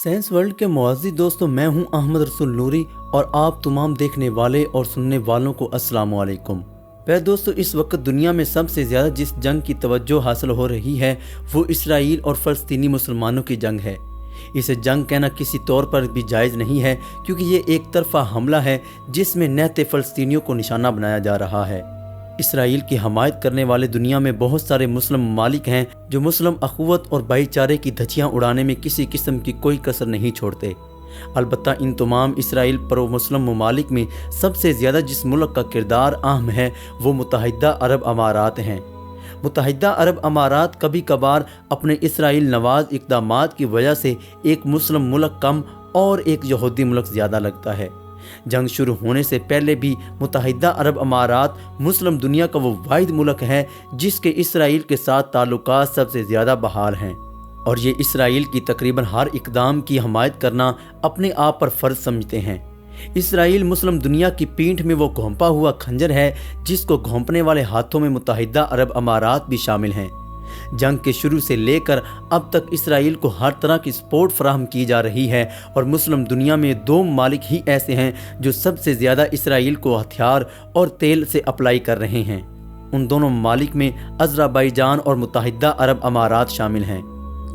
Science world के मुअज़्ज़िज़ दोस्तों, मैं हूं अहमद रसूल नूरी और आप तमाम देखने वाले और सुनने वालों को अस्सलाम वालेकुम। प्यारे दोस्तों, इस वक्त दुनिया में सबसे ज़्यादा जिस जंग की तवज्जो हासिल हो रही है वो इसराइल और फ़लस्तीनी मुसलमानों की जंग है। इसे जंग कहना किसी तौर पर भी जायज़ नहीं है, क्योंकि ये एक तरफा हमला है जिसमें निहत्ते फ़लस्तीनियों को निशाना बनाया जा रहा है। इसराइल की हमायत करने वाले दुनिया में बहुत सारे मुस्लिम ममालिक हैं जो मुस्लिम अखुवत और भाईचारे की धज्जियां उड़ाने में किसी किस्म की कोई कसर नहीं छोड़ते। अलबत्ता इन तमाम इसराइल प्रो मुस्लिम ममालिक में सबसे ज़्यादा जिस मुल्क का किरदार अहम है वो मुत्तहिदा अरब अमारात हैं। मुत्तहिदा अरब अमारात कभी कभार अपने इसराइल नवाज इक़दामात की वजह से एक मुस्लिम मुल्क कम और एक यहूदी मुल्क ज़्यादा लगता है। जंग शुरू होने से पहले भी मुत्तहिदा अरब अमारात मुस्लिम दुनिया का वो वाहिद मुल्क है जिसके इसराइल के साथ ताल्लुकात सबसे ज़्यादा बहाल हैं, और ये इसराइल की तकरीबन हर इक़दाम की हमायत करना अपने आप पर फ़र्ज समझते हैं। इसराइल मुस्लिम दुनिया की पीठ में वो घोंपा हुआ खंजर है जिसको घोंपने वाले हाथों में मुत्तहिदा अरब अमारात भी शामिल हैं। जंग के शुरू से लेकर अब तक इसराइल को हर तरह की सपोर्ट फराहम की जा रही है, और मुस्लिम दुनिया में दो ममालिक ही ऐसे हैं जो सबसे ज़्यादा इसराइल को हथियार और तेल से अप्लाई कर रहे हैं। उन दोनों ममालिक में अज़रबैजान और मुत्तहिदा अरब अमारात शामिल हैं।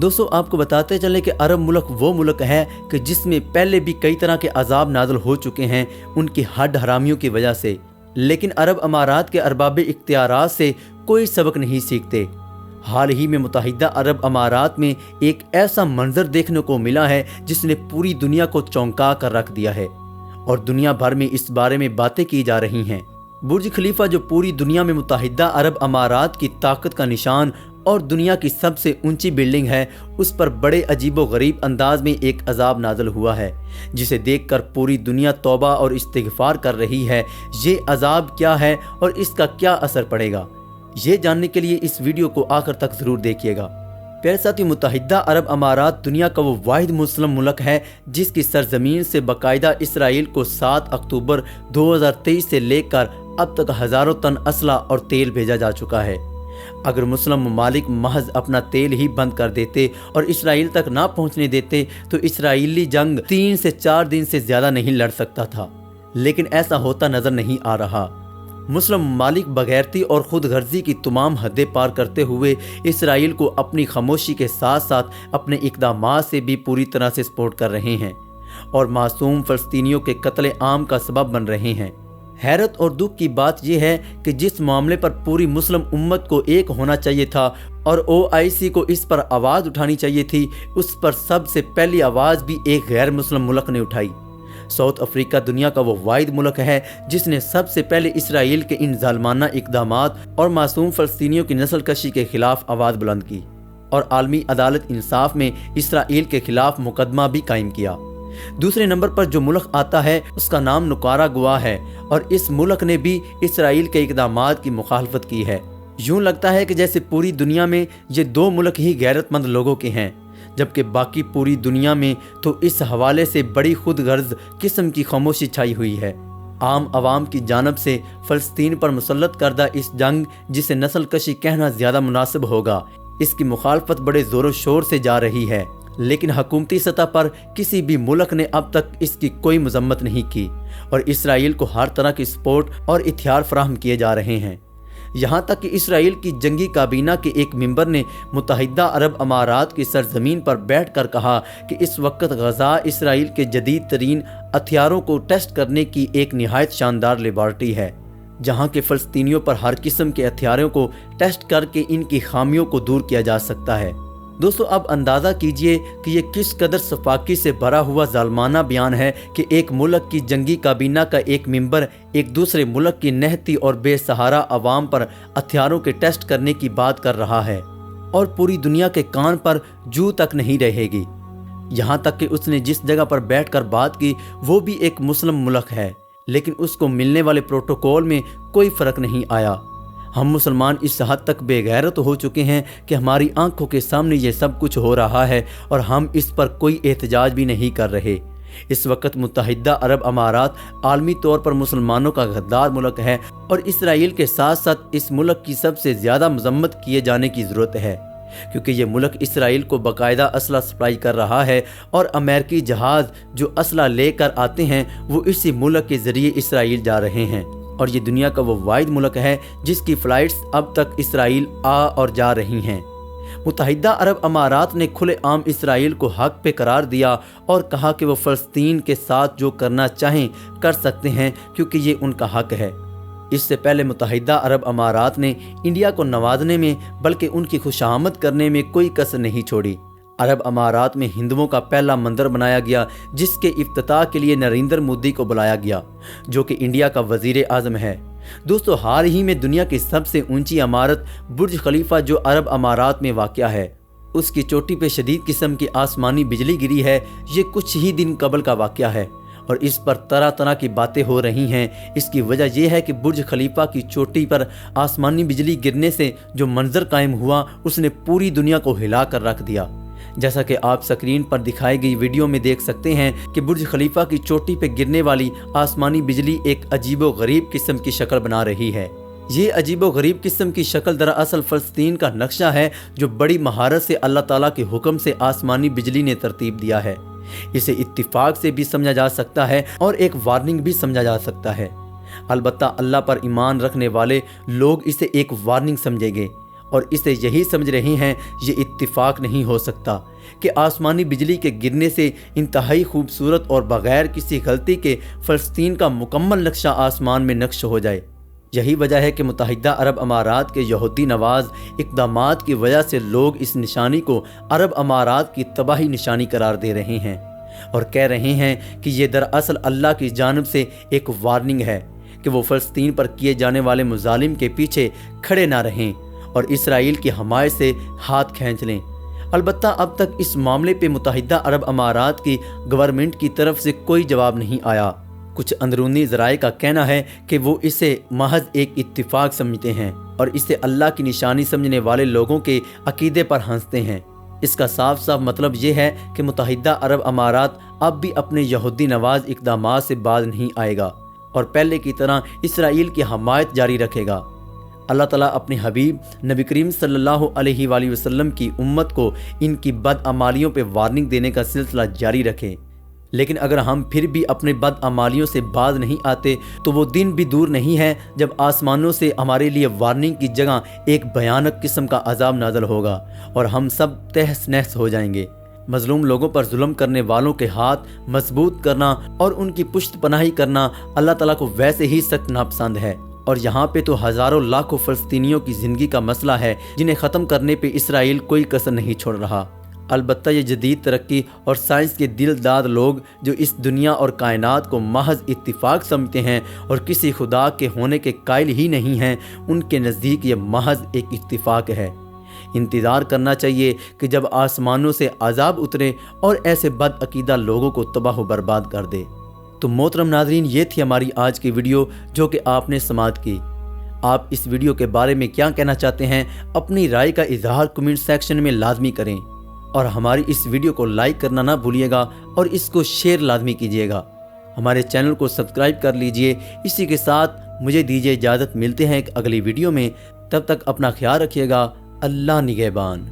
दोस्तों, आपको बताते चलें कि अरब मुल्क वो मुल्क है कि जिसमें पहले भी कई तरह के अजाब नाज़िल हो चुके हैं उनकी हद हरामियों की वजह से, लेकिन अरब अमारात के अरबाब इख्तियारात से कोई सबक नहीं सीखते। हाल ही में मुत्तहिदा अरब अमारात में एक ऐसा मंजर देखने को मिला है जिसने पूरी दुनिया को चौंका कर रख दिया है, और दुनिया भर में इस बारे में बातें की जा रही हैं। बुर्ज खलीफा, जो पूरी दुनिया में मुत्तहिदा अरब अमारात की ताकत का निशान और दुनिया की सबसे ऊंची बिल्डिंग है, उस पर बड़े अजीबो गरीब अंदाज में एक अजाब नाज़िल हुआ है जिसे देखकर पूरी दुनिया तौबा और इस्तिग़फ़ार कर रही है। ये अजाब क्या है और इसका क्या असर पड़ेगा, ये जानने के लिए इस वीडियो को आखिर तक ज़रूर देखिएगा। प्यारे साथियों, मुत्तहिदा अरब अमारात दुनिया का वो वाहिद मुस्लिम मुल्क है जिसकी सरजमीन से बाकायदा इसराइल को 7 अक्टूबर 2023 से लेकर अब तक हज़ारों टन असला और तेल भेजा जा चुका है। अगर मुस्लिम ममालिक महज अपना तेल ही बंद कर देते और इसराइल तक ना पहुँचने देते तो इसराइली जंग 3 से 4 दिन से ज़्यादा नहीं लड़ सकता था, लेकिन ऐसा होता नज़र नहीं आ रहा। मुस्लिम ममालिक बगैरती और खुद गर्जी की तमाम हदें पार करते हुए इसराइल को अपनी खामोशी के साथ साथ अपने इक़दामात से भी पूरी तरह से सपोर्ट कर रहे हैं और मासूम फ़लस्तीनियों के कत्ल आम का सबब बन रहे हैं। हैरत और दुख की बात यह है कि जिस मामले पर पूरी मुस्लिम उम्मत को एक होना चाहिए था और OIC को इस पर आवाज़ उठानी चाहिए थी, उस पर सबसे पहली आवाज़ भी एक गैर मुस्लिम मुल्क ने उठाई। साउथ अफ्रीका दुनिया का वो वाहिद मुल्क है जिसने सबसे पहले इसराइल के इन जालमाना इक़दामात और मासूम फ़लस्तीनियों की नस्ल कशी के खिलाफ आवाज़ बुलंद की और आलमी अदालत इंसाफ में इसराइल के खिलाफ मुकदमा भी कायम किया। दूसरे नंबर पर जो मुल्क आता है उसका नाम निकारागुआ है, और इस मुल्क ने भी इसराइल के इक़दामात की मुखालफत की है। यूँ लगता है कि जैसे पूरी दुनिया में ये दो मुल्क ही गैरतमंद लोगों के हैं, जबकि बाकी पूरी दुनिया में तो इस हवाले से बड़ी खुद गर्ज किस्म की खामोशी छाई हुई है। आम आवाम की जानब से फ़लस्तीन पर मुसल्लत करदा इस जंग, जिसे नस्ल कशी कहना ज़्यादा मुनासिब होगा, इसकी मुखालफत बड़े ज़ोर शोर से जा रही है, लेकिन हुकूमती सतह पर किसी भी मुल्क ने अब तक इसकी कोई मजम्मत नहीं की, और इसराइल को हर तरह की सपोर्ट और इत्यार फराहम किए जा रहे हैं। यहाँ तक कि इसराइल की जंगी काबीना के एक मेंबर ने मुत्तहिदा अरब अमारात की सरजमीन पर बैठ कर कहा कि इस वक्त गज़ा इसराइल के जदीद तरीन हथियारों को टेस्ट करने की एक निहायत शानदार लेबॉरेटरी है, जहाँ के फ़लस्तीनियों पर हर किस्म के हथियारों को टेस्ट करके इनकी खामियों को दूर किया जा सकता है। दोस्तों, अब अंदाज़ा कीजिए कि ये किस कदर सफाकी से भरा हुआ जालमाना बयान है कि एक मुल्क की जंगी काबीना का एक मेंबर एक दूसरे मुल्क की नहती और बेसहारा आवाम पर हथियारों के टेस्ट करने की बात कर रहा है, और पूरी दुनिया के कान पर जू तक नहीं रहेगी। यहाँ तक कि उसने जिस जगह पर बैठकर बात की वो भी एक मुस्लिम मुल्क है, लेकिन उसको मिलने वाले प्रोटोकॉल में कोई फ़र्क नहीं आया। हम मुसलमान इस हद तक बेगैरत हो चुके हैं कि हमारी आंखों के सामने ये सब कुछ हो रहा है और हम इस पर कोई एहतजाज भी नहीं कर रहे। इस वक्त मुत्तहिदा अरब अमारात आलमी तौर पर मुसलमानों का गद्दार मुल्क है, और इसराइल के साथ साथ इस मुल्क की सबसे ज़्यादा मजम्मत किए जाने की ज़रूरत है। کیونکہ یہ ملک اسرائیل کو باقاعدہ اسلحہ سپلائی کر رہا ہے اور امریکی جہاز جو اسلحہ لے کر آتے ہیں وہ اسی ملک کے ذریعے اسرائیل جا رہے ہیں، اور یہ دنیا کا وہ واحد ملک ہے جس کی فلائٹس اب تک اسرائیل آ اور جا رہی ہیں۔ متحدہ عرب امارات نے کھلے عام اسرائیل کو حق پہ قرار دیا اور کہا کہ وہ فلسطین کے ساتھ جو کرنا چاہیں کر سکتے ہیں کیونکہ یہ ان کا حق ہے۔ اس سے پہلے متحدہ عرب امارات نے انڈیا کو نوازنے میں بلکہ ان کی خوشامد کرنے میں کوئی کسر نہیں چھوڑی۔ عرب امارات میں ہندوؤں کا پہلا مندر بنایا گیا جس کے افتتاح کے لیے نریندر مودی کو بلایا گیا جو کہ انڈیا کا وزیر اعظم ہے۔ دوستو، حال ہی میں دنیا کی سب سے اونچی عمارت برج خلیفہ جو عرب امارات میں واقع ہے، اس کی چوٹی پہ شدید قسم کی آسمانی بجلی گری ہے۔ یہ کچھ ہی دن قبل کا واقعہ ہے اور اس پر طرح طرح کی باتیں ہو رہی ہیں۔ اس کی وجہ یہ ہے کہ برج خلیفہ کی چوٹی پر آسمانی بجلی گرنے سے جو منظر قائم ہوا اس نے پوری دنیا کو ہلا کر رکھ دیا۔ جیسا کہ آپ سکرین پر دکھائی گئی ویڈیو میں دیکھ سکتے ہیں کہ برج خلیفہ کی چوٹی پہ گرنے والی آسمانی بجلی ایک عجیب و غریب قسم کی شکل بنا رہی ہے۔ یہ عجیب و غریب قسم کی شکل دراصل فلسطین کا نقشہ ہے جو بڑی مہارت سے اللہ تعالیٰ کے حکم سے آسمانی بجلی نے ترتیب دیا ہے۔ اسے اتفاق سے بھی سمجھا جا سکتا ہے اور ایک وارننگ بھی سمجھا جا سکتا ہے۔ البتہ اللہ پر ایمان رکھنے والے لوگ اسے ایک وارننگ سمجھیں گے اور اسے یہی سمجھ رہے ہیں یہ اتفاق نہیں ہو سکتا کہ آسمانی بجلی کے گرنے سے انتہائی خوبصورت اور بغیر کسی غلطی کے فلسطین کا مکمل نقشہ آسمان میں نقش ہو جائے۔ یہی وجہ ہے کہ متحدہ عرب امارات کے یہودی نواز اقدامات کی وجہ سے لوگ اس نشانی کو عرب امارات کی تباہی نشانی قرار دے رہے ہیں اور کہہ رہے ہیں کہ یہ دراصل اللہ کی جانب سے ایک وارننگ ہے کہ وہ فلسطین پر کیے جانے والے مظالم کے پیچھے کھڑے نہ رہیں اور اسرائیل کی حمایت سے ہاتھ کھینچ لیں۔ البتہ اب تک اس معاملے پہ متحدہ عرب امارات کی گورنمنٹ کی طرف سے کوئی جواب نہیں آیا۔ کچھ اندرونی ذرائع کا کہنا ہے کہ وہ اسے محض ایک اتفاق سمجھتے ہیں اور اسے اللہ کی نشانی سمجھنے والے لوگوں کے عقیدے پر ہنستے ہیں۔ اس کا صاف صاف مطلب یہ ہے کہ متحدہ عرب امارات اب بھی اپنے یہودی نواز اقدامات سے باز نہیں آئے گا اور پہلے کی طرح اسرائیل کی حمایت جاری رکھے گا۔ اللہ تعالیٰ اپنے حبیب نبی کریم صلی اللہ علیہ وآلہ وسلم کی امت کو ان کی بدعمالیوں پہ وارننگ دینے کا سلسلہ جاری رکھے، لیکن اگر ہم پھر بھی اپنے بدعمالیوں سے باز نہیں آتے تو وہ دن بھی دور نہیں ہے جب آسمانوں سے ہمارے لیے وارننگ کی جگہ ایک بھیانک قسم کا عذاب نازل ہوگا اور ہم سب تہس نہس ہو جائیں گے۔ مظلوم لوگوں پر ظلم کرنے والوں کے ہاتھ مضبوط کرنا اور ان کی پشت پناہی کرنا اللہ تعالیٰ کو ویسے ہی سخت ناپسند ہے، اور یہاں پہ تو ہزاروں لاکھوں فلسطینیوں کی زندگی کا مسئلہ ہے جنہیں ختم کرنے پہ اسرائیل کوئی کسر نہیں چھوڑ رہا۔ البتہ یہ جدید ترقی اور سائنس کے دلداد لوگ جو اس دنیا اور کائنات کو محض اتفاق سمجھتے ہیں اور کسی خدا کے ہونے کے قائل ہی نہیں ہیں، ان کے نزدیک یہ محض ایک اتفاق ہے۔ انتظار کرنا چاہیے کہ جب آسمانوں سے عذاب اترے اور ایسے بد عقیدہ لوگوں کو تباہ و برباد کر دے۔ تو محترم ناظرین، یہ تھی ہماری آج کی ویڈیو جو کہ آپ نے سماعت کی۔ آپ اس ویڈیو کے بارے میں کیا کہنا چاہتے ہیں اپنی رائے کا اظہار کمنٹ سیکشن میں لازمی کریں اور ہماری اس ویڈیو کو لائک کرنا نہ بھولیے گا اور اس کو شیئر لازمی کیجیے گا۔ ہمارے چینل کو سبسکرائب کر لیجئے۔ اسی کے ساتھ مجھے دیجیے اجازت، ملتے ہیں ایک اگلی ویڈیو میں، تب تک اپنا خیال رکھیے گا۔ اللہ نگہبان۔